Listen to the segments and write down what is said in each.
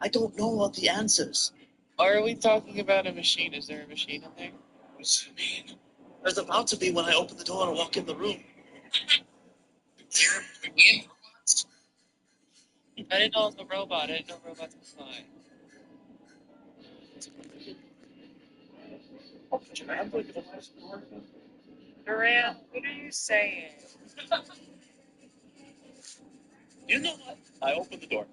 I don't know all the answers. Are we talking about a machine? Is there a machine in there? What do you mean? There's about to be when I open the door and walk in the room. I didn't know it was a robot. I didn't know robots could fly. Duran, what are you saying? You know what? I opened the door.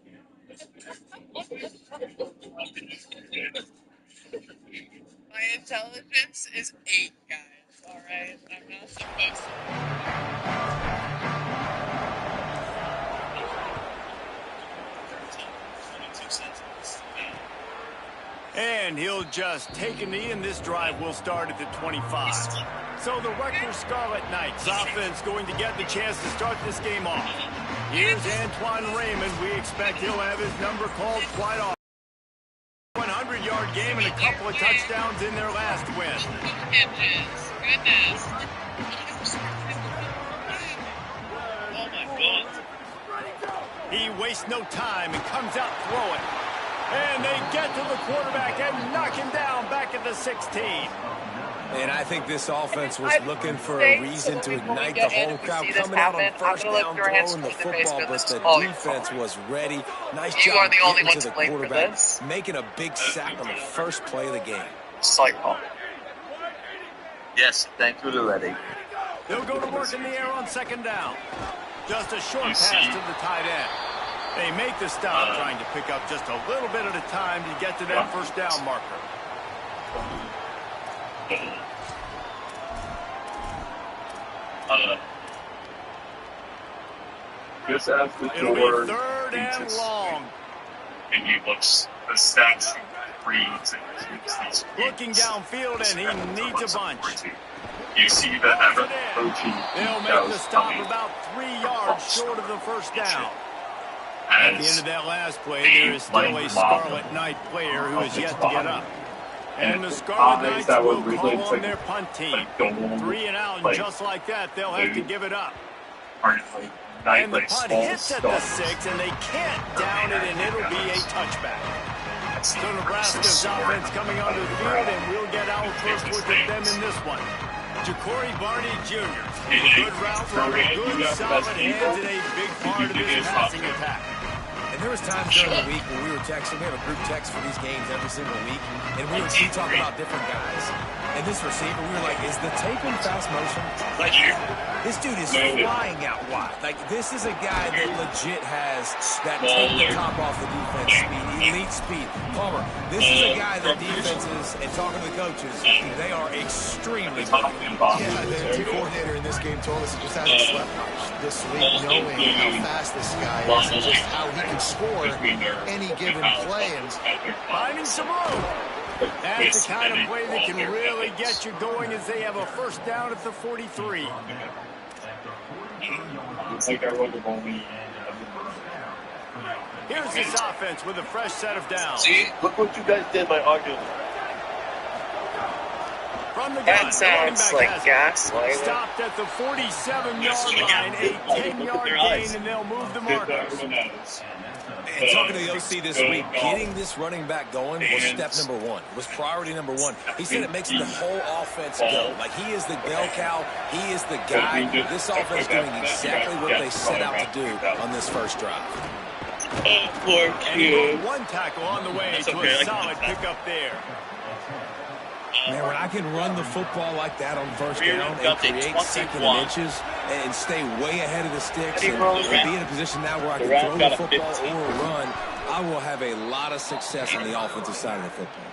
My intelligence is 8, guys. Alright? I'm not supposed And he'll just take a knee, and this drive will start at the 25. So the Rutgers Scarlet Knights offense going to get the chance to start this game off. Here's Antoine Raymond. We expect he'll have his number called quite often. 100-yard game and a couple of touchdowns in their last win. Hinges. Goodness. Oh my God. He wastes no time and comes out throwing. And they get to the quarterback and knock him down back at the 16. And I think this offense was looking for a reason to ignite the whole crowd, coming out on first down, throwing the football, but the defense was ready. Nice job getting to the quarterback, making a big sack on the first play of the game. Slight call. Yes, thank you, Letty. They'll go to work in the air on second down. Just a short pass to the tight end. They make the stop, trying to pick up just a little bit at a time to get to that first down marker. Just after the It'll door, be third and long. and he looks the stats reads and these Looking downfield, and he needs a bunch. You see the ever protein. They'll make the stop about 3 yards short of the first down. At the end of that last play, there is still a Scarlet Knight player who is yet to get up. And the Scarlet Knights will call on their punt team. 3 and out, and just like that, they'll have to give it up. And the punt hits at the 6, and they can't down it, and it'll be a touchback. So Nebraska's offense coming onto the field, and we'll get our first look at them in this one. Ja'Cory Barney Jr. Good route runner, good solid hands, and a big part of this passing attack. And there was times during the week when we were texting. We have a group text for these games every single week, and we talk about different guys. And this receiver, we were like, is the tape in fast motion? Like, this dude is flying out wide. Like, this is a guy that legit has that take the top off the defense speed, elite speed. Palmer, this is a guy that defenses, and talking to the coaches, they are extremely good. Yeah, the team coordinator in this game told us he just hasn't slept much this week, knowing how fast this guy is and just how he can score any given play. And finding some room. That's the kind of play that can really get you going as they have a first down at the 43. Here's this offense with a fresh set of downs. See, look what you guys did by arguing. From the gun, That sounds like gaslighting. stopped at the 47-yard line, a 10-yard gain, and they'll move the markers. And talking to the OC this week, getting this running back going was step number one. It was priority number one. He said it makes the whole offense go. Like, he is the bell cow. He is the guy. This offense doing exactly what they set out to do on this first drive. Poor And one tackle on the way to a solid pickup there. Man, when I can run the football like that on first down and create second and inches and stay way ahead of the sticks and be in a position now where I can throw the football or run, I will have a lot of success on the offensive side of the football.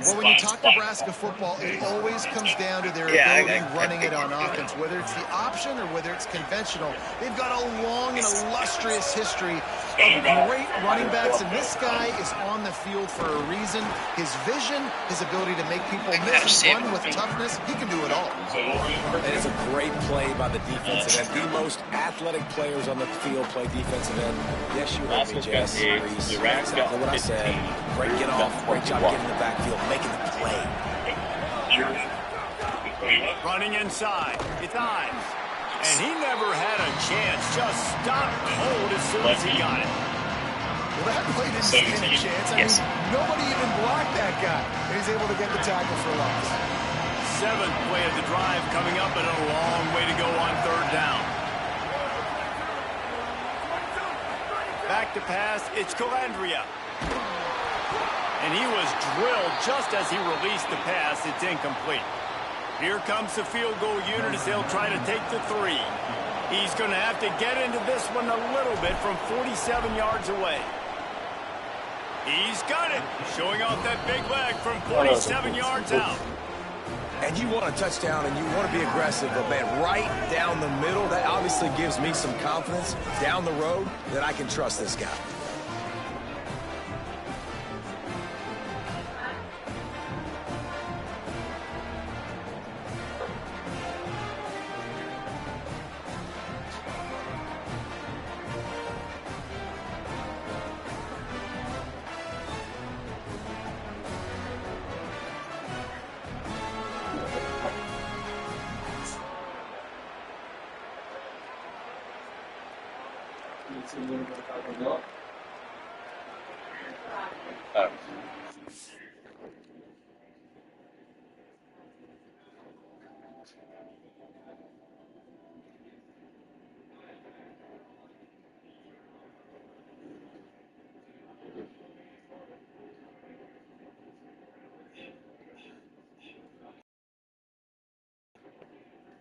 well, when you talk Nebraska football, it always comes down to their ability running it on offense, whether it's the option or whether it's conventional. They've got a long and illustrious history of great running backs, and this guy is on the field for a reason. His vision, his ability to make people miss, run with toughness, he can do it all. And it's a great play by the defensive end. The most athletic players on the field play defensive end. Yes, you heard me, Jess. That's exactly what I said. Great get off, great job getting in the backfield, making the play. Running inside, it's Ives. And he never had a chance, just stopped cold as soon as he got it. Well, that play didn't stand a chance. I mean, nobody even blocked that guy. And he's able to get the tackle for a loss. 7th play of the drive coming up, and a long way to go on 3rd down. Back to pass, it's Calandria. And he was drilled just as he released the pass. It's incomplete. Here comes the field goal unit as they'll try to take the 3. He's going to have to get into this one a little bit from 47 yards away. He's got it, showing off that big leg from 47 yards out. And you want a touchdown and you want to be aggressive, but man, right down the middle, that obviously gives me some confidence down the road that I can trust this guy.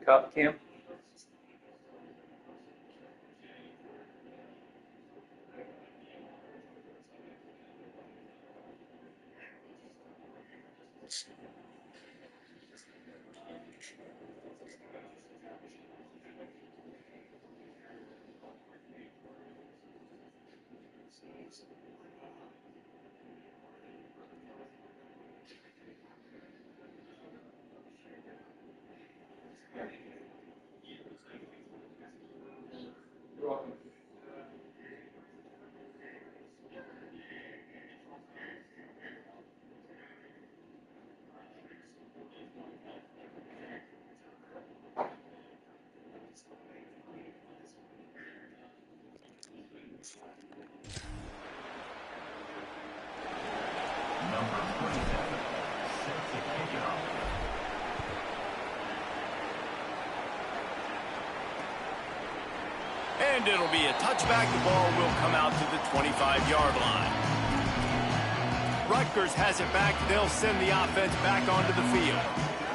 Cup Cam. And it'll be a touchback. The ball will come out to the 25-yard line. Rutgers has it back. They'll send the offense back onto the field.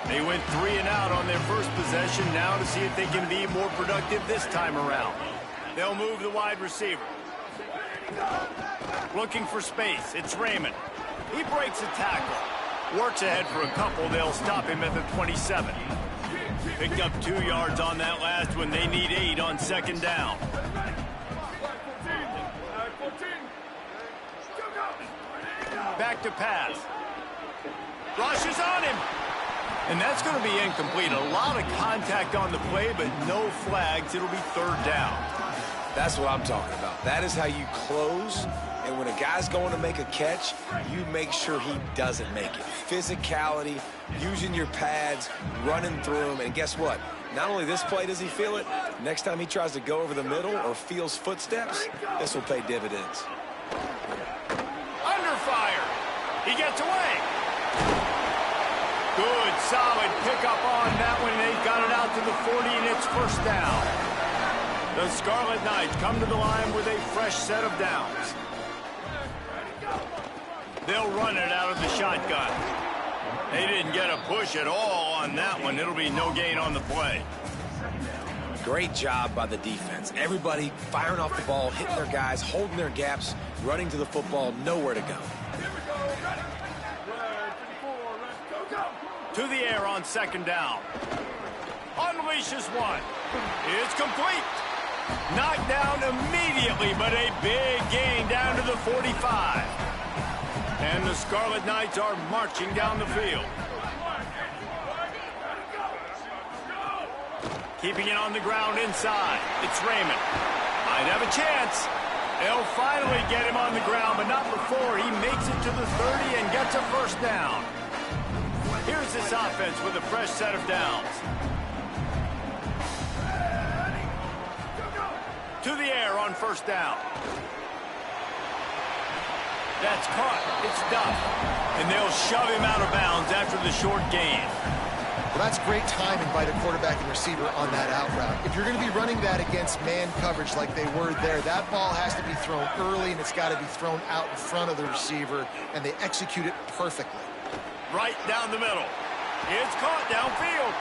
They went 3 and out on their first possession. Now to see if they can be more productive this time around. They'll move the wide receiver. Looking for space. It's Raymond. He breaks a tackle. Works ahead for a couple. They'll stop him at the 27. Picked up 2 yards on that last one. They need 8 on 2nd down. Back to pass. Rushes on him. And that's going to be incomplete. A lot of contact on the play, but no flags. It'll be 3rd down. That's what I'm talking about. That is how you close. And when a guy's going to make a catch, you make sure he doesn't make it. Physicality, using your pads, running through him. And guess what? Not only this play does he feel it, next time he tries to go over the middle or feels footsteps, this will pay dividends. Under fire. He gets away. Good, solid pickup on that one. They've got it out to the 40, and it's 1st down. The Scarlet Knights come to the line with a fresh set of downs. They'll run it out of the shotgun. They didn't get a push at all on that one. It'll be no gain on the play. Great job by the defense. Everybody firing off the ball, hitting their guys, holding their gaps, running to the football, nowhere to go. To the air on 2nd down. Unleashes one. It's complete. Knocked down immediately, but a big gain down to the 45. And the Scarlet Knights are marching down the field. Keeping it on the ground inside. It's Raymond. Might have a chance. They'll finally get him on the ground, but not before he makes it to the 30 and gets a 1st down. Here's this offense with a fresh set of downs. To the air on 1st down. That's caught. It's done. And they'll shove him out of bounds after the short gain. Well, that's great timing by the quarterback and receiver on that out route. If you're going to be running that against man coverage like they were there, that ball has to be thrown early, and it's got to be thrown out in front of the receiver, and they execute it perfectly. Right down the middle. It's caught downfield.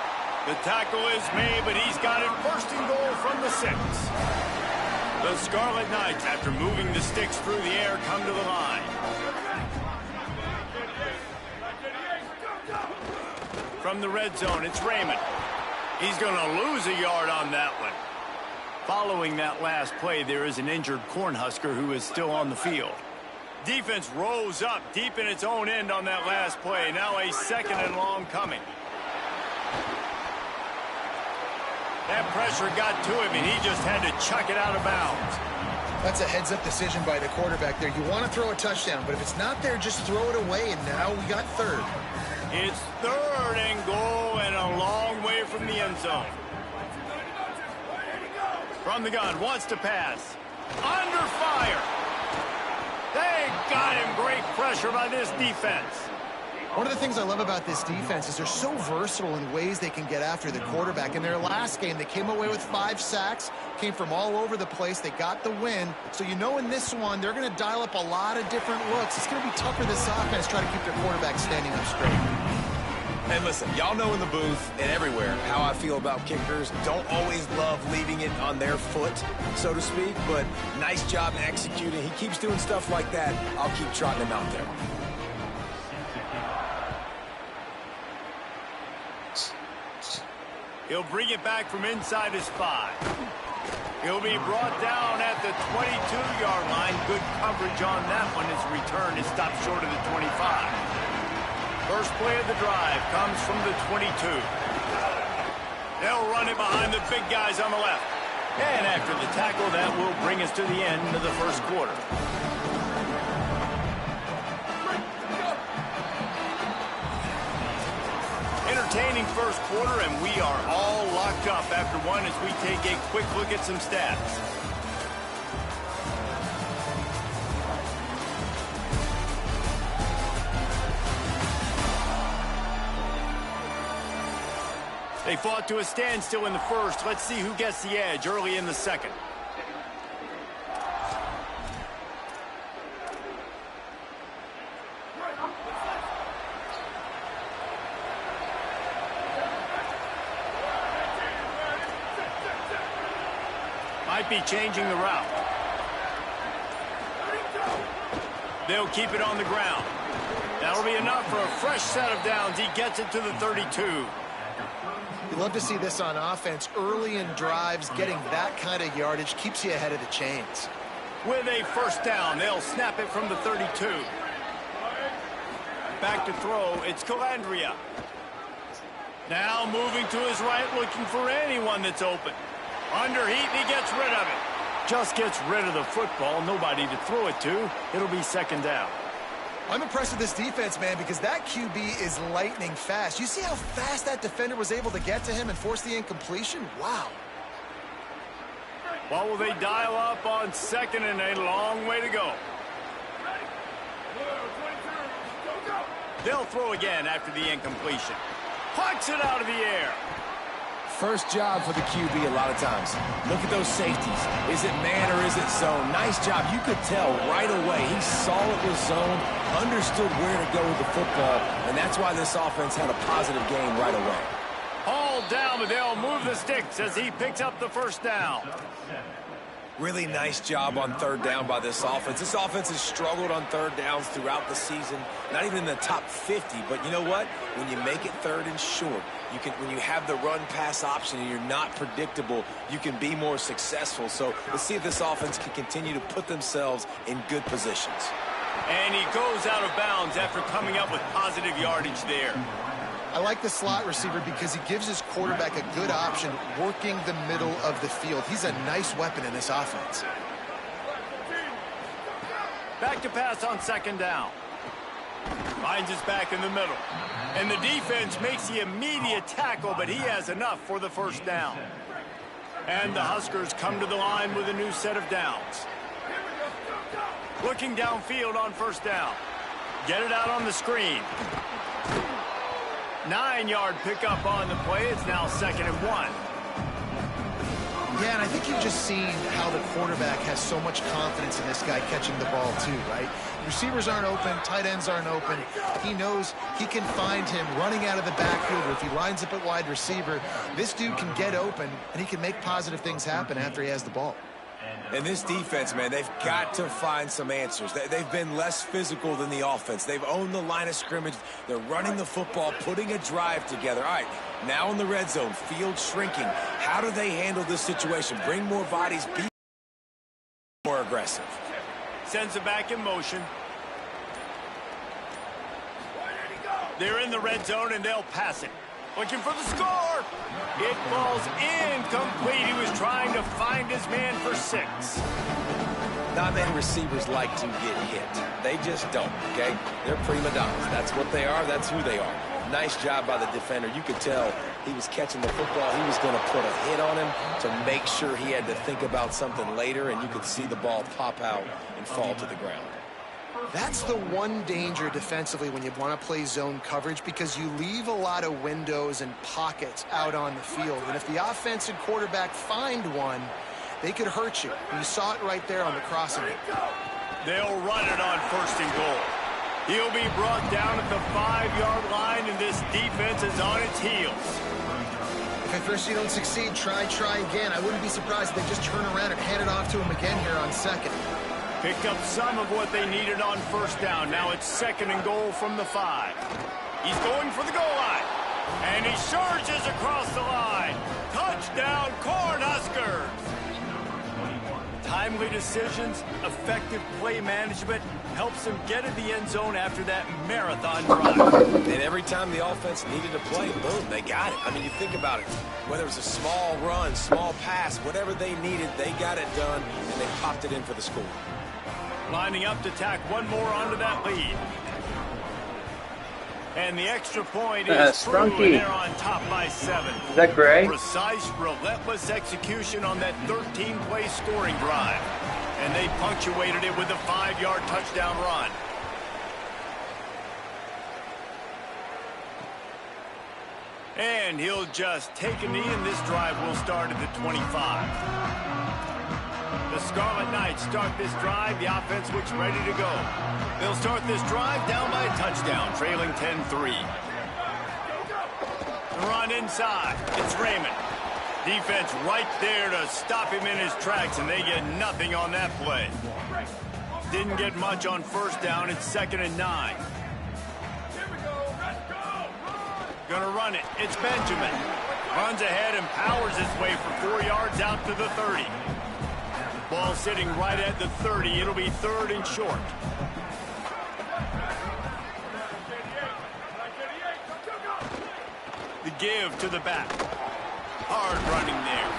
The tackle is made, but he's got it first and goal from the 6. The Scarlet Knights, after moving the sticks through the air, come to the line. From the red zone, it's Raymond. He's going to lose a yard on that one. Following that last play, there is an injured Cornhusker who is still on the field. Defense rose up deep in its own end on that last play. Now a 2nd and long coming. That pressure got to him, and he just had to chuck it out of bounds. That's a heads-up decision by the quarterback there. You want to throw a touchdown, but if it's not there, just throw it away, and now we got 3rd. It's 3rd and goal and a long way from the end zone. From the gun, wants to pass. Under fire. They got him. Great pressure by this defense. One of the things I love about this defense is they're so versatile in ways they can get after the quarterback. In their last game, they came away with 5 sacks, came from all over the place. They got the win. So you know in this one, they're going to dial up a lot of different looks. It's going to be tough for this offense trying to keep their quarterback standing up straight. And listen, y'all know in the booth and everywhere how I feel about kickers. Don't always love leaving it on their foot, so to speak, but nice job executing. He keeps doing stuff like that. I'll keep trotting him out there. He'll bring it back from inside his 5. He'll be brought down at the 22-yard line. Good coverage on that one. His return is stopped short of the 25. First play of the drive comes from the 22. They'll run it behind the big guys on the left. And after the tackle, that will bring us to the end of the first quarter. Entertaining first quarter, and we are all locked up after one as we take a quick look at some stats. They fought to a standstill in the first. Let's see who gets the edge early in the second. Might be changing the route. They'll keep it on the ground. That'll be enough for a fresh set of downs. He gets it to the 32. You love to see this on offense. Early in drives, getting that kind of yardage keeps you ahead of the chains. With a first down, they'll snap it from the 32. Back to throw, it's Calandria. Now moving to his right, looking for anyone that's open. Under heat, and he gets rid of it. Just gets rid of the football, nobody to throw it to. It'll be 2nd down. I'm impressed with this defense, man, because that QB is lightning fast. You see how fast that defender was able to get to him and force the incompletion? Wow. Well, will they dial up on 2nd and a long way to go? They'll throw again after the incompletion. Pucks it out of the air. First job for the QB a lot of times. Look at those safeties. Is it man or is it zone? Nice job. You could tell right away. He saw it was zone, understood where to go with the football, and that's why this offense had a positive game right away. Hauled down, but they'll move the sticks as he picks up the first down. Really nice job on 3rd down by this offense. This offense has struggled on 3rd downs throughout the season. Not even in the top 50, but you know what? When you make it 3rd and short, when you have the run-pass option and you're not predictable, you can be more successful. So let's see if this offense can continue to put themselves in good positions. And he goes out of bounds after coming up with positive yardage there. I like the slot receiver because he gives his quarterback a good option working the middle of the field. He's a nice weapon in this offense. Back to pass on 2nd down. Finds his back in the middle. And the defense makes the immediate tackle, but he has enough for the first down. And the Huskers come to the line with a new set of downs. Looking downfield on first down. Get it out on the screen. 9-yard pickup on the play. It's now 2nd and 1. Yeah, and I think you've just seen how the quarterback has so much confidence in this guy catching the ball too, right? Receivers aren't open, tight ends aren't open. He knows he can find him running out of the backfield, or if he lines up at wide receiver, this dude can get open, and he can make positive things happen after he has the ball. And this defense, man, they've got to find some answers. They've been less physical than the offense. They've owned the line of scrimmage. They're running the football, putting a drive together. All right, now in the red zone, field shrinking. How do they handle this situation? Bring more bodies, be more aggressive. Sends it back in motion. They're in the red zone, and they'll pass it. Looking for the score. It falls incomplete. He was trying to find his man for 6. Not many receivers like to get hit. They just don't, okay? They're prima donnas. That's what they are. That's who they are. Nice job by the defender. You could tell he was catching the football. He was going to put a hit on him to make sure he had to think about something later, and you could see the ball pop out and fall to the ground. That's the one danger defensively when you want to play zone coverage, because you leave a lot of windows and pockets out on the field. And if the offensive quarterback find one, they could hurt you. And you saw it right there on the crossing. They'll run it on 1st and goal. He'll be brought down at the 5-yard line, and this defense is on its heels. If at first you don't succeed, try again. I wouldn't be surprised if they just turn around and hand it off to him again here on 2nd. Picked up some of what they needed on 1st down. Now it's 2nd and goal from the 5. He's going for the goal line. And he surges across the line. Touchdown, Cornhuskers! Timely decisions, effective play management helps them get in the end zone after that marathon drive. And every time the offense needed a play, boom, they got it. I mean, you think about it. Whether it was a small run, small pass, whatever they needed, they got it done, and they popped it in for the score. Lining up to tack one more onto that lead. And the extra point is through, and they're on top by 7. Is that Gray? Precise, relentless execution on that 13-play scoring drive. And they punctuated it with a 5-yard touchdown run. And he'll just take a knee, and this drive will start at the 25. The Scarlet Knights start this drive. The offense looks ready to go. They'll start this drive down by a touchdown, trailing 10-3. The run inside. It's Raymond. Defense right there to stop him in his tracks, and they get nothing on that play. Didn't get much on 1st down. It's 2nd and 9. Gonna run it. It's Benjamin. Runs ahead and powers his way for 4 yards out to the 30. Ball sitting right at the 30. It'll be 3rd and short. The give to the back. Hard running there.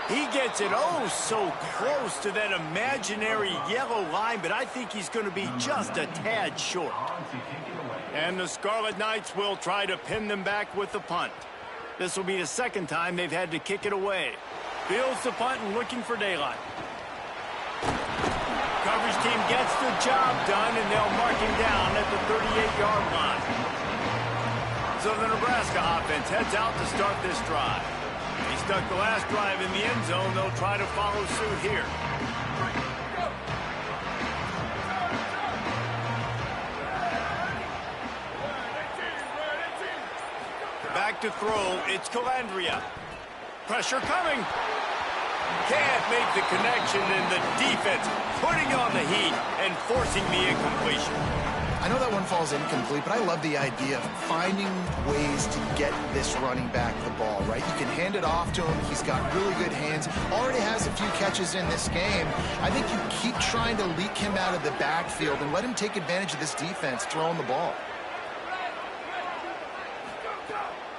He gets it oh so close to that imaginary yellow line, but I think he's going to be just a tad short. And the Scarlet Knights will try to pin them back with the punt. This will be the 2nd time they've had to kick it away. Fields the punt and looking for daylight. Coverage team gets the job done, and they'll mark him down at the 38-yard line. So the Nebraska offense heads out to start this drive. He stuck the last drive in the end zone. They'll try to follow suit here. Back to throw. It's Calandria. Pressure coming. Can't make the connection, and the defense putting on the heat and forcing the incompletion. I know that one falls incomplete, but I love the idea of finding ways to get this running back the ball, right? You can hand it off to him. He's got really good hands. Already has a few catches in this game. I think you keep trying to leak him out of the backfield and let him take advantage of this defense throwing the ball.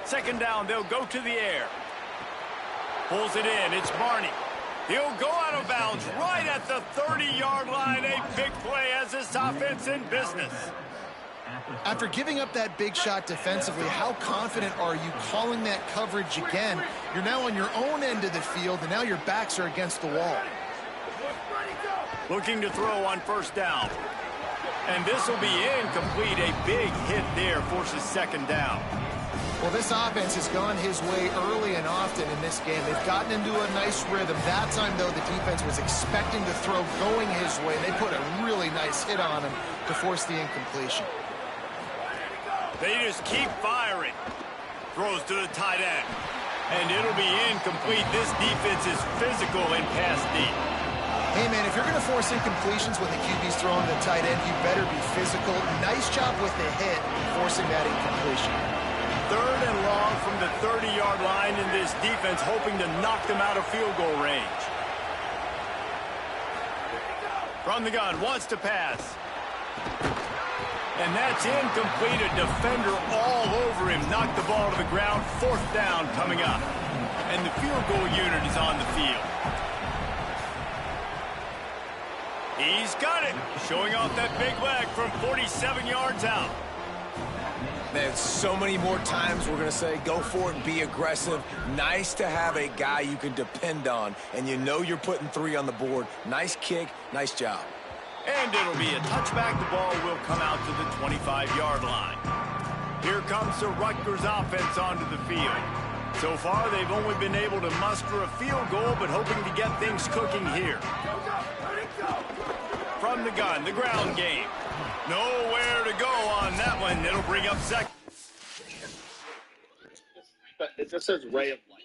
2nd down, they'll go to the air. Pulls it in. It's Barney. He'll go out of bounds right at the 30-yard line. A big play as this offense in business. After giving up that big shot defensively, how confident are you calling that coverage again? You're now on your own end of the field, and now your backs are against the wall. Looking to throw on first down. And this will be incomplete. A big hit there forces second down. Well, this offense has gone his way early and often in this game. They've gotten into a nice rhythm. That time, though, the defense was expecting the throw going his way. They put a really nice hit on him to force the incompletion. They just keep firing. Throws to the tight end. And it'll be incomplete. This defense is physical in pass deep. Hey, man, if you're going to force incompletions when the QB's throwing the tight end, you better be physical. Nice job with the hit, forcing that incompletion. 3rd and long from the 30-yard line, in this defense hoping to knock them out of field goal range. From the gun, wants to pass. And that's incomplete. A defender all over him. Knocked the ball to the ground. 4th down coming up. And the field goal unit is on the field. He's got it. Showing off that big leg from 47 yards out. Man, so many more times we're going to say, go for it and be aggressive. Nice to have a guy you can depend on, and you know you're putting 3 on the board. Nice kick, nice job. And it'll be a touchback. The ball will come out to the 25-yard line. Here comes the Rutgers offense onto the field. So far, they've only been able to muster a field goal, but hoping to get things cooking here. From the gun, the ground game. Nowhere to go on that one. It'll bring up second. It just says ray of light.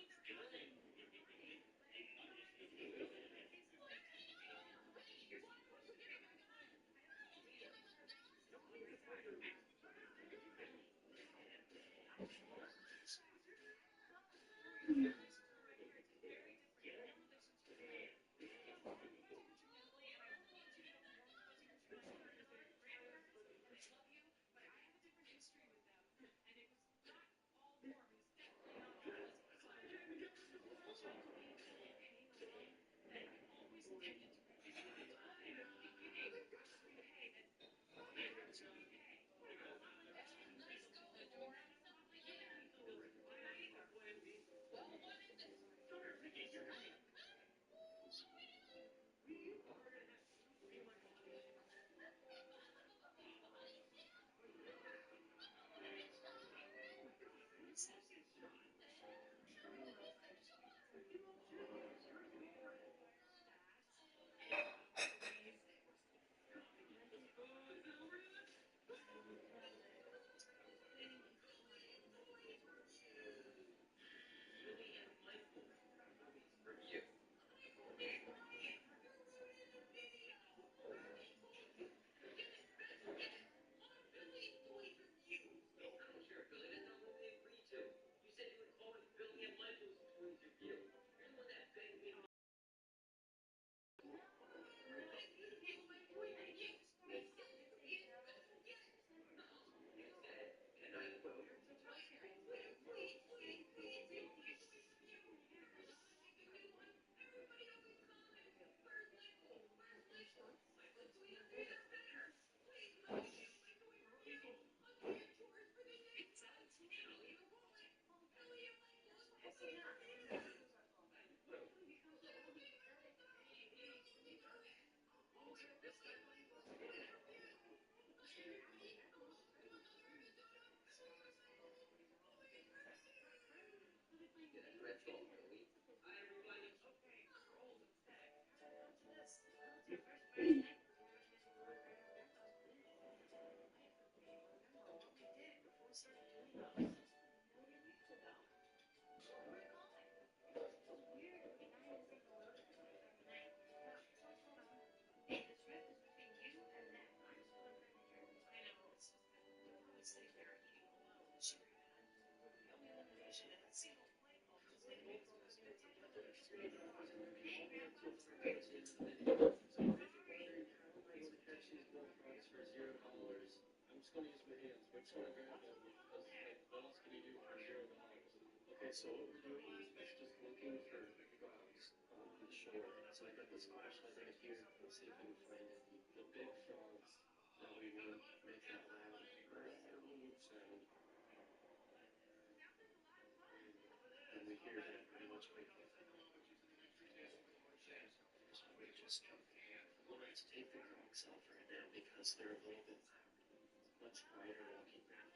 So what we're doing is just looking for frogs on the shore. So I got this flashlight right here. Let's see if we can find it. The big frogs that we want to make that loud sound. And we hear that pretty much quickly. we'll have to take the Crocs off right now because they're a little bit much quieter walking around.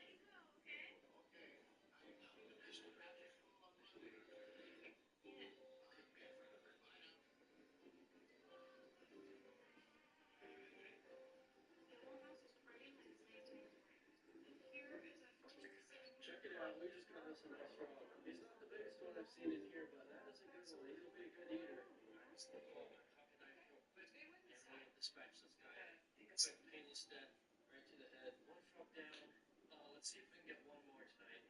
Check it out. We just got us a nice frog. He's not the biggest one I've seen in here, but that is a good one. He'll be a good eater. Dispatch this guy. It's a painless death right to the head. One frog down. Let's see if we can get one more tonight.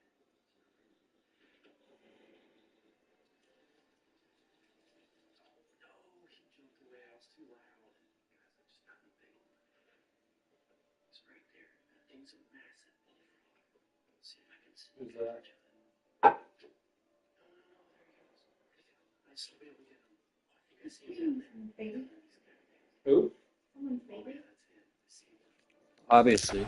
No, he jumped away. I was too loud. Guys, I just got the big one. It's right there. That thing's a massive bullfrog. Let's see if I can see. Who's that? No, there he goes. I still be able to get him. I think I see him down there. Who? Obviously.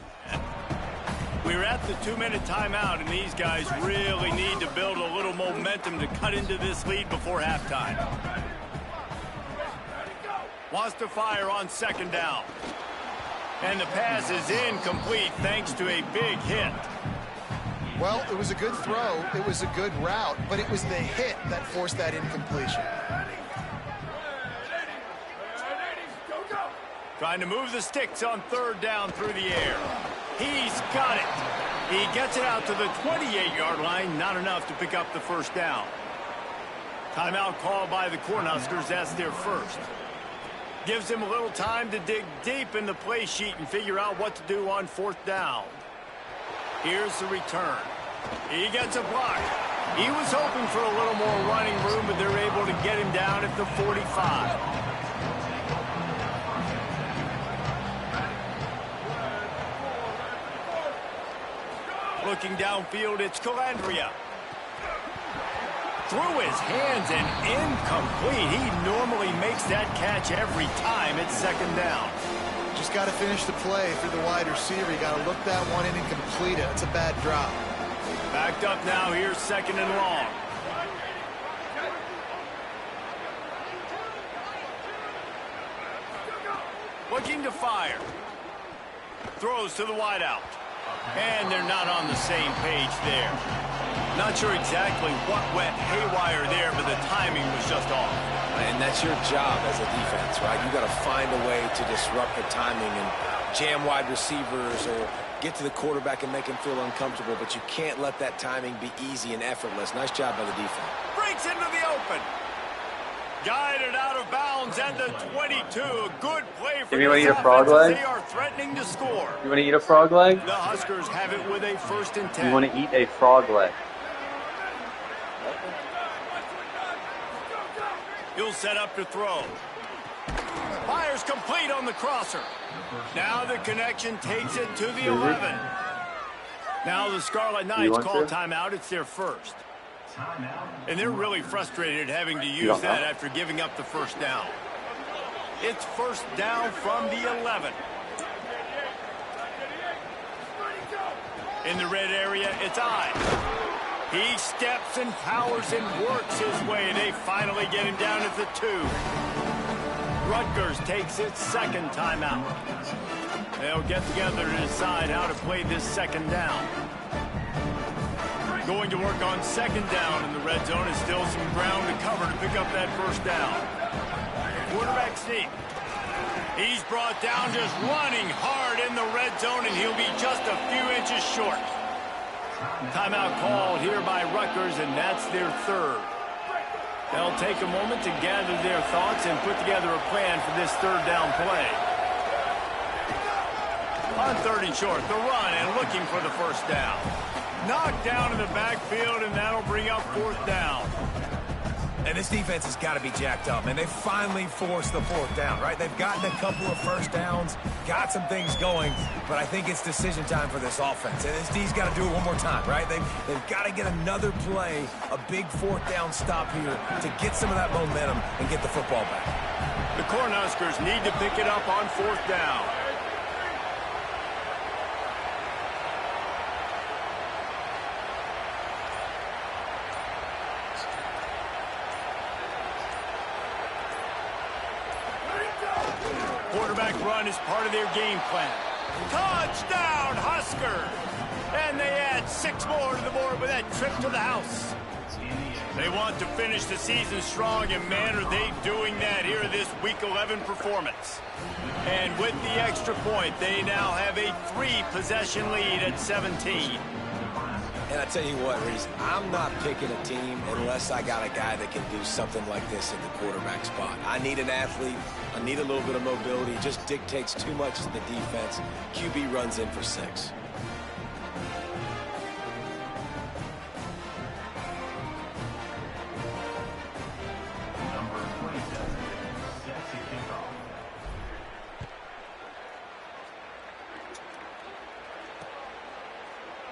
We're at the 2-minute timeout, and these guys really need to build a little momentum to cut into this lead before halftime. Wants to fire on second down. And the pass is incomplete thanks to a big hit. Well, it was a good throw. It was a good route, but it was the hit that forced that incompletion. Trying to move the sticks on third down through the air. He's got it. He gets it out to the 28-yard line. Not enough to pick up the first down. Timeout called by the Cornhuskers. That's their first. Gives him a little time to dig deep in the play sheet and figure out what to do on fourth down. Here's the return. He gets a block. He was hoping for a little more running room, but they're able to get him down at the 45. Looking downfield, it's Calandria. Through his hands and incomplete. He normally makes that catch every time. It's second down. Just got to finish the play for the wide receiver. You got to look that one in and complete it. It's a bad drop. Backed up now. Here's second and long. Looking to fire. Throws to the wideout. And they're not on the same page there. Not sure exactly what went haywire there, but the timing was just off. And that's your job as a defense, right? You got to find a way to disrupt the timing and jam wide receivers or get to the quarterback and make him feel uncomfortable, but you can't let that timing be easy and effortless. Nice job by the defense. Breaks into the open. Guided out of bounds at the 22. A good play for You want to eat a frog leg? They are threatening to score. You want to eat a frog leg? The Huskers have it with a 1st and 10. You want to eat a frog leg? He'll set up to throw. Fires complete on the crosser. Now the connection takes it to the 11. Now the Scarlet Knights call timeout. It's their first. And they're really frustrated having to use that after giving up the first down. It's first down from the 11. In the red area, it's I. He steps and powers and works his way. They finally get him down at the 2. Rutgers takes its second timeout. They'll get together to decide how to play this second down. Going to work on second down in the red zone is still some ground to cover to pick up that first down. Quarterback sneak. He's brought down just running hard in the red zone, and he'll be just a few inches short. Timeout called here by Rutgers, and that's their third. They'll take a moment to gather their thoughts and put together a plan for this third down play. On 3rd and short, the run and looking for the first down. Knocked down in the backfield, and that'll bring up 4th down. And this defense has got to be jacked up, and they finally forced the 4th down, right? They've gotten a couple of first downs, got some things going, but I think it's decision time for this offense. And this D's got to do it one more time, right? They've got to get another play, a big 4th down stop here to get some of that momentum and get the football back. The Cornhuskers need to pick it up on 4th down. quarterback run is part of their game plan. Touchdown, Huskers! And they add 6 more to the board with that trip to the house. They want to finish the season strong, and man, are they doing that here this Week 11 performance. And with the extra point, they now have a 3-possession lead at 17. And I tell you what, Reese, I'm not picking a team unless I got a guy that can do something like this at the quarterback spot. I need an athlete. I need a little bit of mobility. It just dictates too much to the defense. QB runs in for 6.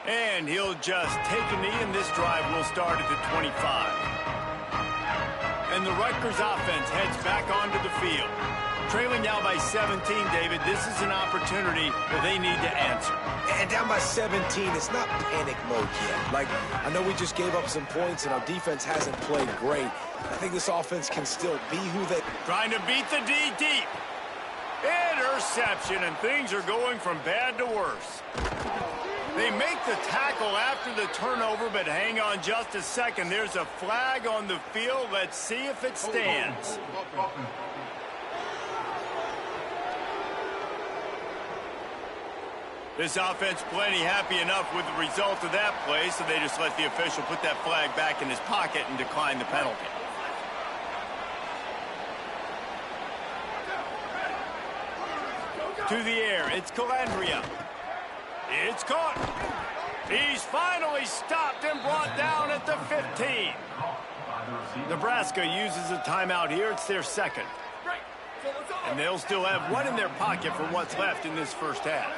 And he'll just take a knee, and this drive will start at the 25. And the Rutgers offense heads back onto the field. Trailing now by 17, David, this is an opportunity that they need to answer. And down by 17, it's not panic mode yet. Like, I know we just gave up some points, and our defense hasn't played great. I think this offense can still be who they... Trying to beat the D deep. Interception, and things are going from bad to worse. They make the tackle after the turnover, but hang on just a second. There's a flag on the field. Let's see if it stands. This offense plenty happy enough with the result of that play, so they just let the official put that flag back in his pocket and decline the penalty. To the air, it's Calandria. It's caught. He's finally stopped and brought down at the 15. Nebraska uses a timeout here. It's their second. And they'll still have one in their pocket for what's left in this first half.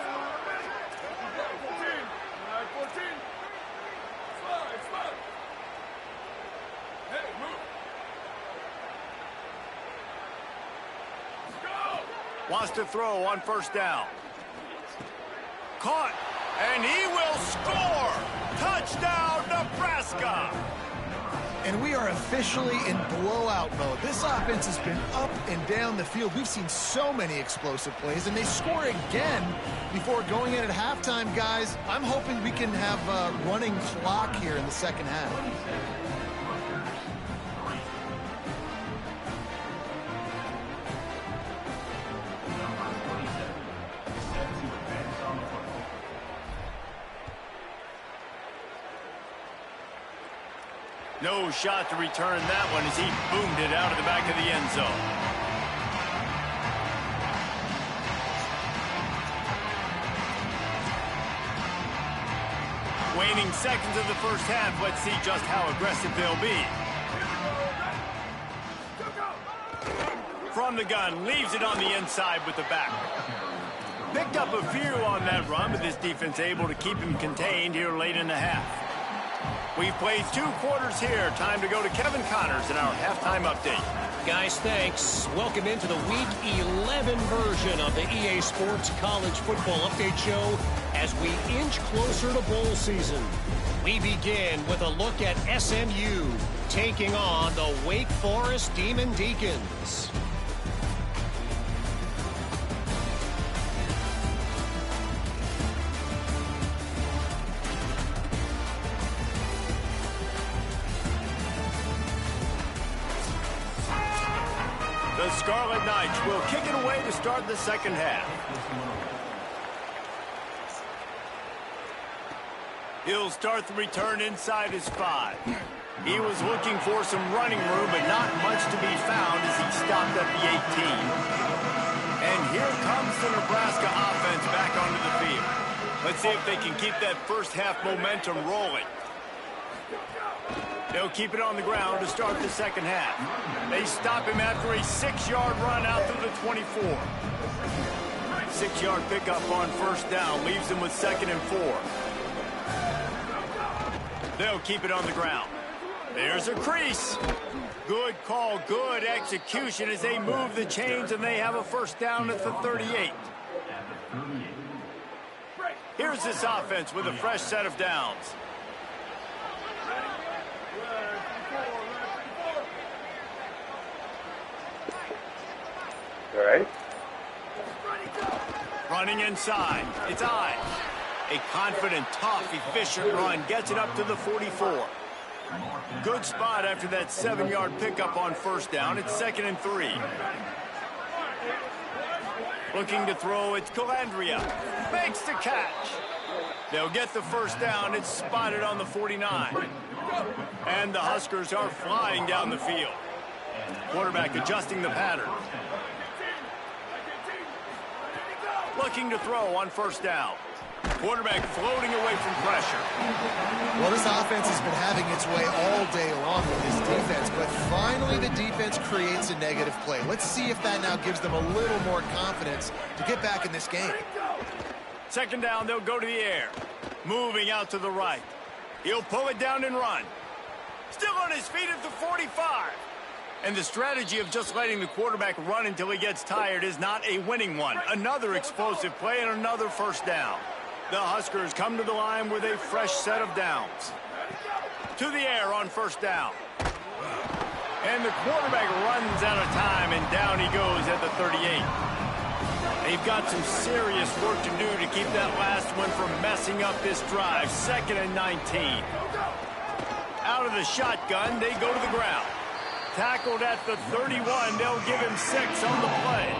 Wants to throw on first down. Caught, and he will score! Touchdown, Nebraska! And we are officially in blowout mode. This offense has been up and down the field. We've seen so many explosive plays, and they score again before going in at halftime, guys. I'm hoping we can have a running clock here in the second half. No shot to return that one as he boomed it out of the back of the end zone. Waning seconds of the first half. Let's see just how aggressive they'll be. From the gun, leaves it on the inside with the back. Picked up a few on that run, but this defense able to keep him contained here late in the half. We've played 2 quarters here. Time to go to Kevin Connors in our halftime update. Guys, thanks. Welcome into the Week 11 version of the EA Sports College Football Update Show as we inch closer to bowl season. We begin with a look at SMU taking on the Wake Forest Demon Deacons. The Scarlet Knights will kick it away to start the second half. He'll start the return inside his 5. He was looking for some running room, but not much to be found as he stopped at the 18. And here comes the Nebraska offense back onto the field. Let's see if they can keep that first half momentum rolling. They'll keep it on the ground to start the second half. They stop him after a 6-yard run out to the 24. 6-yard pickup on first down leaves them with 2nd and 4. They'll keep it on the ground. There's a crease. Good call, good execution as they move the chains, and they have a first down at the 38. Here's this offense with a fresh set of downs. All right. Running inside. It's Ives. A confident, tough, efficient run gets it up to the 44. Good spot after that 7-yard pickup on first down. It's 2nd and 3. Looking to throw, it's Calandria. Makes the catch. They'll get the first down. It's spotted on the 49. And the Huskers are flying down the field. Quarterback adjusting the pattern. Looking to throw on first down. Quarterback floating away from pressure. Well, this offense has been having its way all day long with this defense, but finally the defense creates a negative play. Let's see if that now gives them a little more confidence to get back in this game. 2nd down, they'll go to the air. Moving out to the right. He'll pull it down and run. Still on his feet at the 45. And the strategy of just letting the quarterback run until he gets tired is not a winning one. Another explosive play and another first down. The Huskers come to the line with a fresh set of downs. To the air on first down. And the quarterback runs out of time, and down he goes at the 38. They've got some serious work to do to keep that last one from messing up this drive. 2nd and 19. Out of the shotgun, they go to the ground. Tackled at the 31. They'll give him 6 on the play.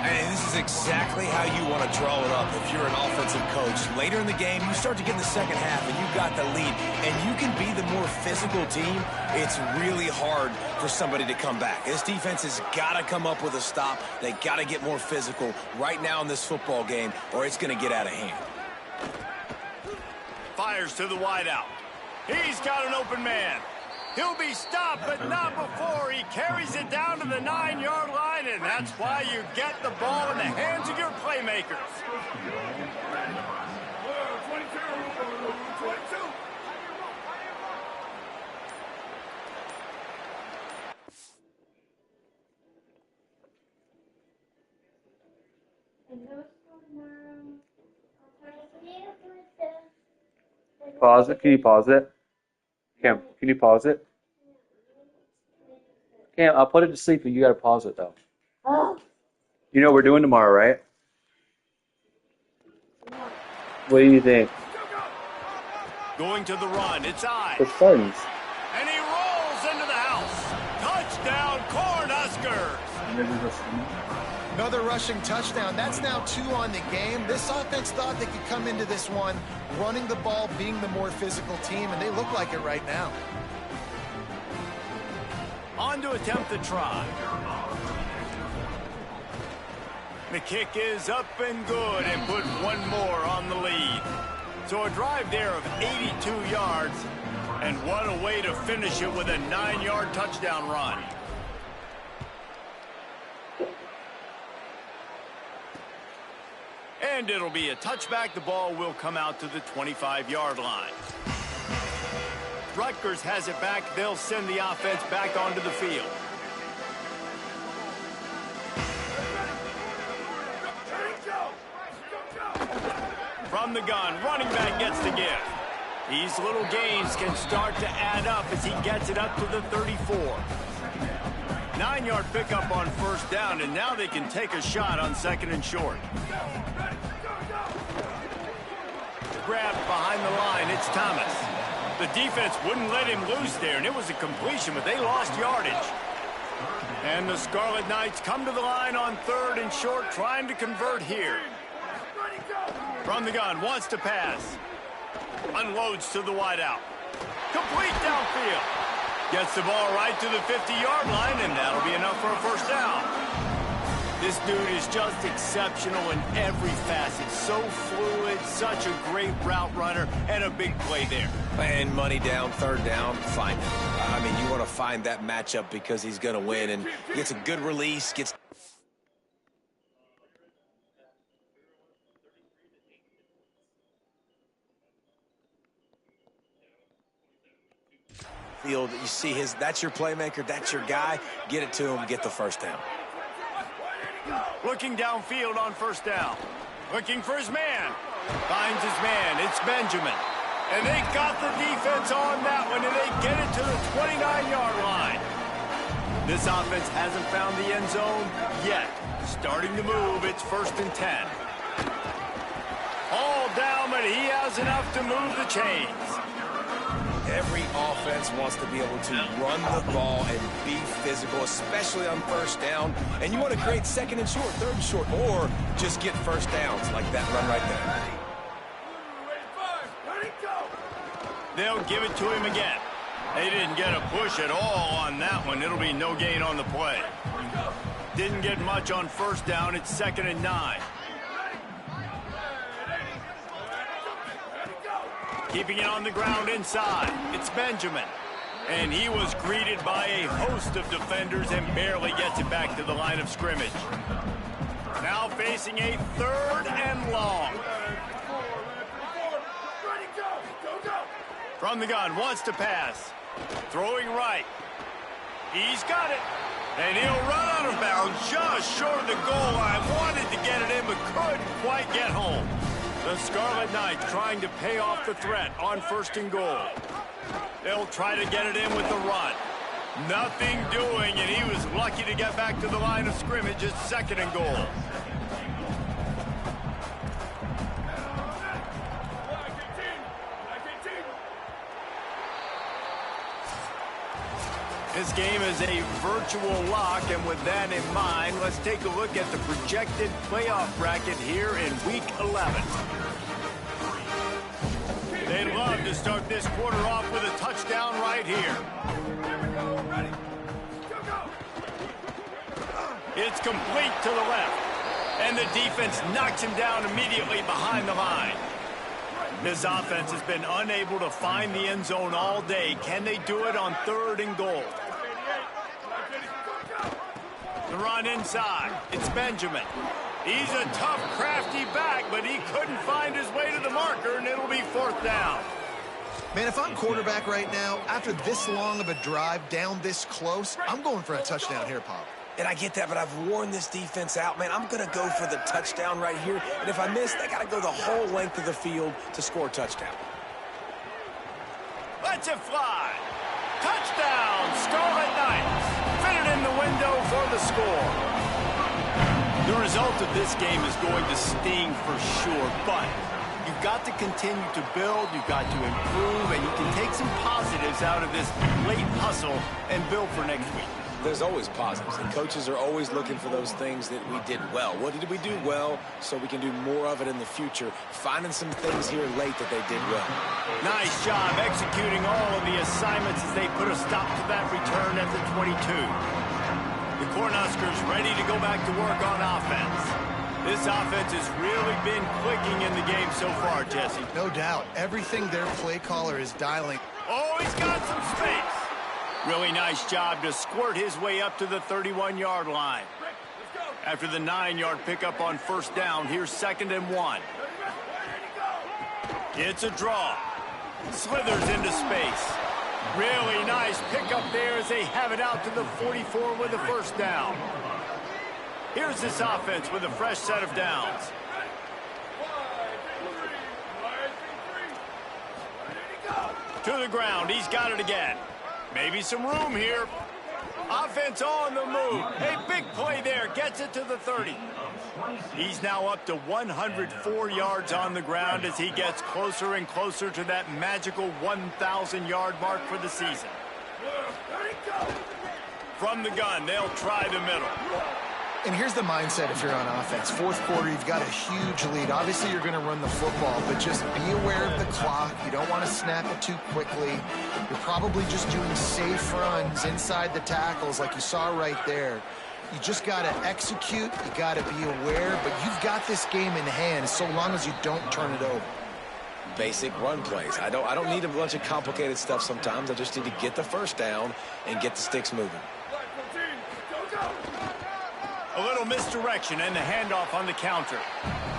And this is exactly how you want to draw it up if you're an offensive coach. Later in the game, you start to get in the second half, and you've got the lead, and you can be the more physical team. It's really hard for somebody to come back. This defense has got to come up with a stop. They got to get more physical right now in this football game, or it's going to get out of hand. Fires to the wideout. He's got an open man. He'll be stopped, but not before he carries it down to the 9-yard line, and that's why you get the ball in the hands of your playmakers. Pause it. Can you pause it? Cam, can you pause it? Cam, I'll put it to sleep, but you gotta pause it though. You know what we're doing tomorrow, right? What do you think? Going to the run, it's Ives. Push buttons. And he rolls into the house. Touchdown, Cornhuskers. Another rushing touchdown. That's now 2 on the game. This offense thought they could come into this one running the ball, being the more physical team, and they look like it right now. On to attempt the try. The kick is up and good and put one more on the lead. So a drive there of 82 yards, and what a way to finish it with a 9-yard touchdown run. And it'll be a touchback. The ball will come out to the 25-yard line. Rutgers has it back. They'll send the offense back onto the field. From the gun, running back gets the gift. These little gains can start to add up as he gets it up to the 34. 9-yard pickup on first down, and now they can take a shot on 2nd and short. Grabbed behind the line, it's Thomas. The defense wouldn't let him loose there, and it was a completion, but they lost yardage. And the Scarlet Knights come to the line on 3rd and short, trying to convert here. From the gun, wants to pass. Unloads to the wideout. Complete downfield. Gets the ball right to the 50-yard line, and that'll be enough for a first down. This dude is just exceptional in every facet. So fluid, such a great route runner, and a big play there. And money down, 3rd down, find him. I mean, you want to find that matchup because he's going to win, and gets a good release, gets... Field, you see his, that's your playmaker, that's your guy. Get it to him, get the first down. Looking downfield on first down. Looking for his man. Finds his man. It's Benjamin. And they got the defense on that one, and they get it to the 29-yard line. This offense hasn't found the end zone yet. Starting to move, it's 1st and 10. All down, but he has enough to move the chains. Every offense wants to be able to run the ball and be physical, especially on 1st down. And you want to create 2nd and short, 3rd and short, or just get 1st downs like that run right there. They'll give it to him again. They didn't get a push at all on that one. It'll be no gain on the play. Didn't get much on 1st down. It's 2nd and 9. Keeping it on the ground inside. It's Benjamin. And he was greeted by a host of defenders and barely gets it back to the line of scrimmage. Now facing a 3rd and long. From the gun, wants to pass. Throwing right. He's got it. And he'll run out of bounds just short of the goal line. Wanted to get it in, but couldn't quite get home. The Scarlet Knights trying to pay off the threat on 1st and goal. They'll try to get it in with the run. Nothing doing, and he was lucky to get back to the line of scrimmage. It's 2nd and goal. This game is a virtual lock, and with that in mind, let's take a look at the projected playoff bracket here in Week 11. They'd love to start this quarter off with a touchdown right here. It's complete to the left, and the defense knocks him down immediately behind the line. This offense has been unable to find the end zone all day. Can they do it on 3rd and goal? The run inside. It's Benjamin. He's a tough, crafty back, but he couldn't find his way to the marker, and it'll be 4th down. Man, if I'm quarterback right now, after this long of a drive down this close, I'm going for a touchdown here, Pop. And I get that, but I've worn this defense out, man. I'm going to go for the touchdown right here. And if I miss, I got to go the whole length of the field to score a touchdown. Lets it fly. Touchdown, Scarlet Knights. Fitted in the window for the score. The result of this game is going to sting for sure, but you've got to continue to build, you've got to improve, and you can take some positives out of this late hustle and build for next week. There's always positives, and coaches are always looking for those things that we did well. What did we do well so we can do more of it in the future? Finding some things here late that they did well. Nice job executing all of the assignments as they put a stop to that return at the 22. The Cornhuskers ready to go back to work on offense. This offense has really been clicking in the game so far, Jesse. No doubt. Everything their play caller is dialing. Oh, he's got some space. Really nice job to squirt his way up to the 31-yard line. After the 9-yard pickup on 1st down, here's 2nd and 1. It's a draw. Slithers into space. Really nice pickup there as they have it out to the 44 with a 1st down. Here's this offense with a fresh set of downs. To the ground, he's got it again. Maybe some room here. Offense on the move. A big play there. Gets it to the 30. He's now up to 104 yards on the ground as he gets closer and closer to that magical 1,000-yard mark for the season. From the gun, they'll try the middle. And here's the mindset if you're on offense. 4th quarter, you've got a huge lead. Obviously, you're going to run the football, but just be aware of the clock. You don't want to snap it too quickly. You're probably just doing safe runs inside the tackles like you saw right there. You just got to execute. You got to be aware, but you've got this game in hand so long as you don't turn it over. Basic run plays. I don't need a bunch of complicated stuff sometimes. I just need to get the 1st down and get the sticks moving. A little misdirection and the handoff on the counter.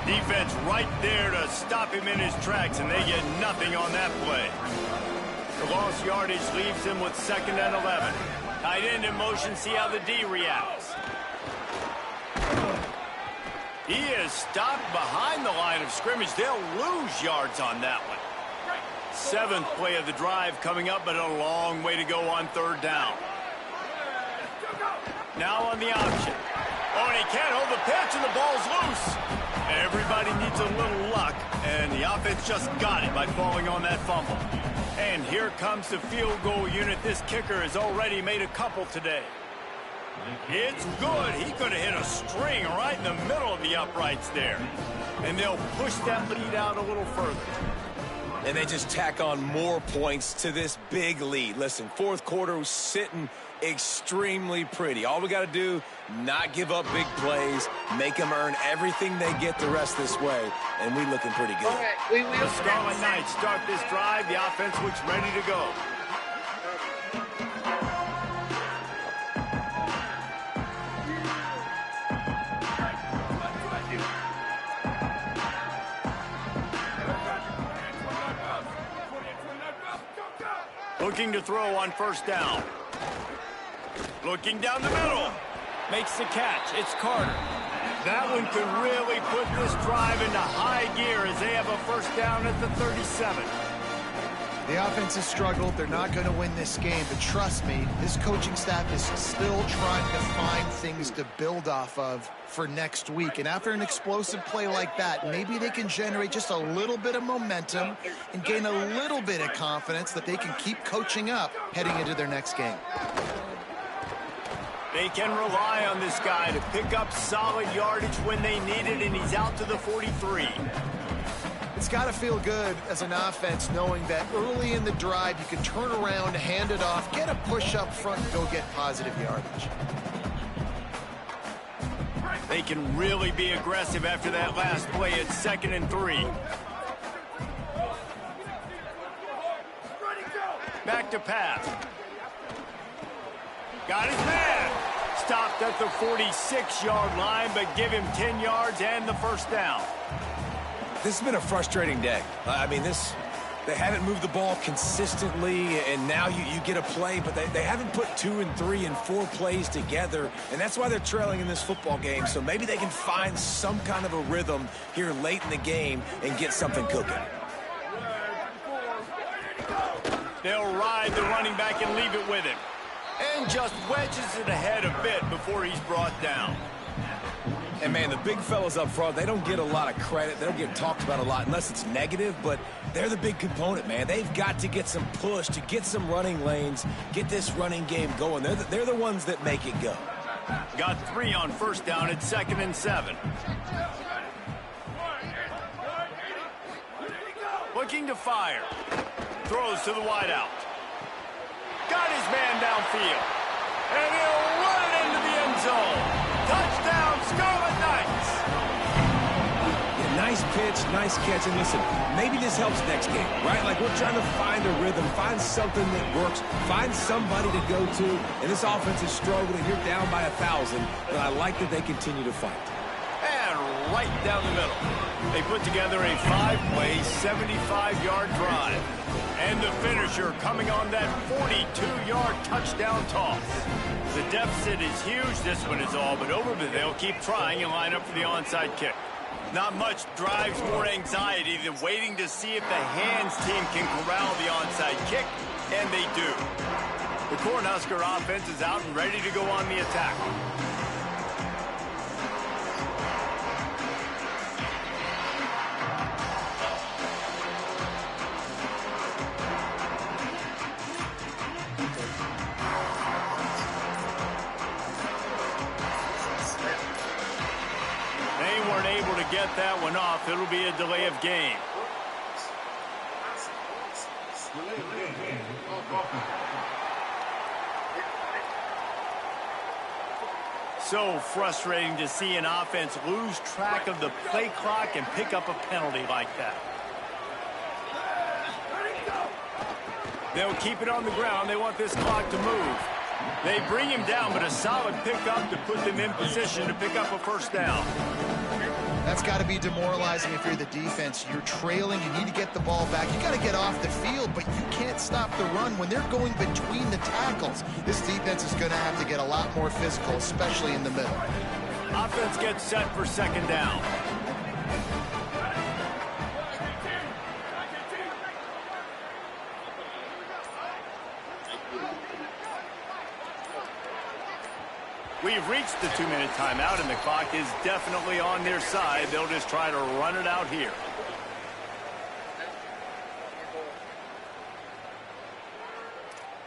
Defense right there to stop him in his tracks, and they get nothing on that play. The lost yardage leaves him with 2nd and 11. Tight end in motion, see how the D reacts. He is stopped behind the line of scrimmage. They'll lose yards on that one. 7th play of the drive coming up, but a long way to go on 3rd down. Now on the option. Oh, and he can't hold the pitch, and the ball's loose. Everybody needs a little luck, and the offense just got it by falling on that fumble. And here comes the field goal unit. This kicker has already made a couple today. It's good. He could have hit a string right in the middle of the uprights there. And they'll push that lead out a little further. And they just tack on more points to this big lead. Listen, fourth quarter was sitting extremely pretty. All we got to do, not give up big plays, make them earn everything they get the rest this way, and we looking pretty good. All right, we will. The Scarlet Knights start this drive. The offense looks ready to go. Looking to throw on first down. Looking down the middle. Makes the catch. It's Carter. That one could really put this drive into high gear as they have a first down at the 37. The offense has struggled. They're not going to win this game, but trust me, this coaching staff is still trying to find things to build off of for next week. And after an explosive play like that, maybe they can generate just a little bit of momentum and gain a little bit of confidence that they can keep coaching up heading into their next game. They can rely on this guy to pick up solid yardage when they need it, and he's out to the 43. It's got to feel good as an offense knowing that early in the drive you can turn around, hand it off, get a push up front, and go get positive yardage. They can really be aggressive after that last play at 2nd and 3. Back to pass. Got his man. Stopped at the 46-yard line, but give him 10 yards and the first down. This has been a frustrating day. I mean, they haven't moved the ball consistently, and now you get a play, but they haven't put 2 and 3 and 4 plays together, and that's why they're trailing in this football game. So maybe they can find some kind of a rhythm here late in the game and get something cooking. They'll ride the running back and leave it with him. And just wedges it ahead a bit before he's brought down. And, man, the big fellas up front, they don't get a lot of credit. They don't get talked about a lot unless it's negative, but they're the big component, man. They've got to get some push, to get some running lanes, get this running game going. They're the ones that make it go. Got 3 on first down at 2nd and 7. Looking to fire. Throws to the wideout. Got his man downfield. And he'll run it into the end zone. Touchdown, Scarlet Knights. Yeah, nice pitch, nice catch. And listen, maybe this helps next game, right? Like we're trying to find a rhythm, find something that works, find somebody to go to. And this offense is struggling. You're down by 1,000, but I like that they continue to fight. And right down the middle. They put together a 5-play, 75-yard drive. And the finisher coming on that 42-yard touchdown toss. The deficit is huge. This one is all but over, but they'll keep trying and line up for the onside kick. Not much drives more anxiety than waiting to see if the hands team can corral the onside kick, and they do. The Cornhusker offense is out and ready to go on the attack. Get that one off. It'll be a delay of game. So frustrating to see an offense lose track of the play clock and pick up a penalty like that. They'll keep it on the ground. They want this clock to move. They bring him down, but a solid pickup to put them in position to pick up a first down. That's got to be demoralizing if you're the defense. You're trailing. You need to get the ball back. You got to get off the field, but you can't stop the run when they're going between the tackles. This defense is going to have to get a lot more physical, especially in the middle. Offense gets set for 2nd down. We've reached the 2-minute timeout, and the clock is definitely on their side. They'll just try to run it out here.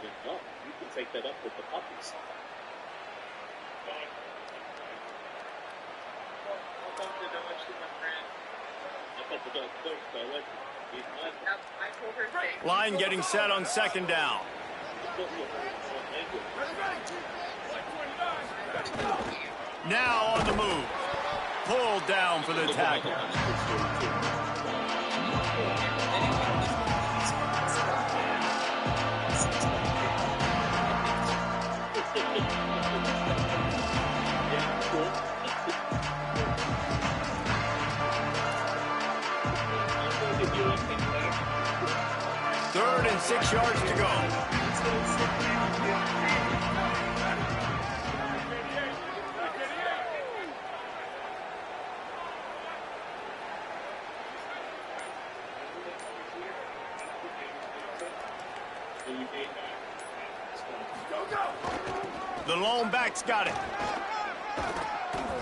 You can take that up with the puppies. Line getting set on second down. Now on the move. Pulled down for the tackle. Third and 6 yards to go. The lone back's got it.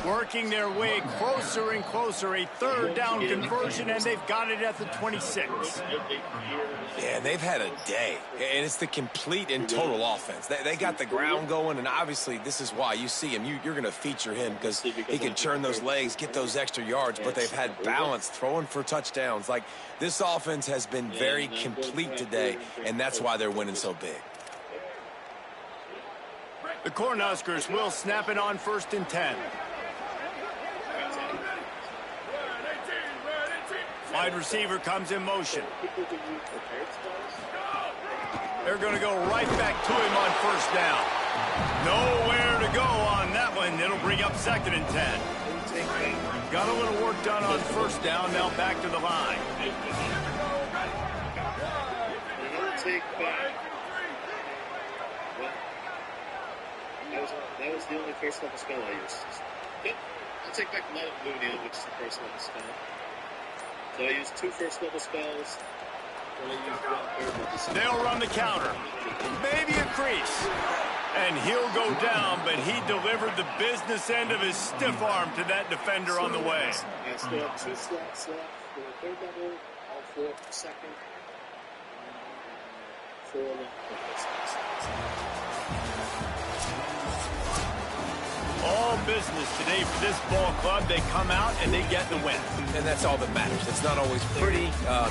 Working their way closer and closer. A third down conversion, and they've got it at the 26. Yeah, they've had a day, and it's the complete and total offense. They got the ground going, and obviously this is why you see him. You're going to feature him because he can churn those legs, get those extra yards, but they've had balance, throwing for touchdowns. Like, this offense has been very complete today, and that's why they're winning so big. The Cornhuskers will snap it on 1st and 10. Wide receiver comes in motion. They're going to go right back to him on 1st down. Nowhere to go on that one. It'll bring up 2nd and 10. Got a little work done on 1st down. Now back to the line. That was the only first level spell I used. Yep. I'll take back Let It Looney, which is the first level spell. So I used 2 first level spells. They'll run the counter. Maybe a crease. And he'll go down, but he delivered the business end of his stiff arm to that defender on the way. I still have 2 slots left for the third level, all 4 for second. 4 left. All business today for this ball club. They come out and they get the win. And that's all that matters. It's not always pretty.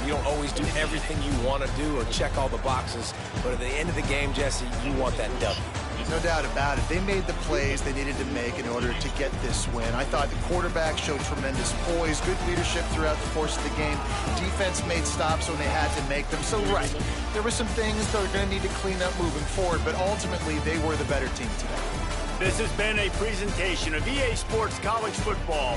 You don't always do everything you want to do or check all the boxes. But at the end of the game, Jesse, you want that W. No doubt about it. They made the plays they needed to make in order to get this win. I thought the quarterback showed tremendous poise, good leadership throughout the course of the game. Defense made stops when they had to make them. So, right, there were some things they're going to need to clean up moving forward, but ultimately they were the better team today. This has been a presentation of EA Sports College Football.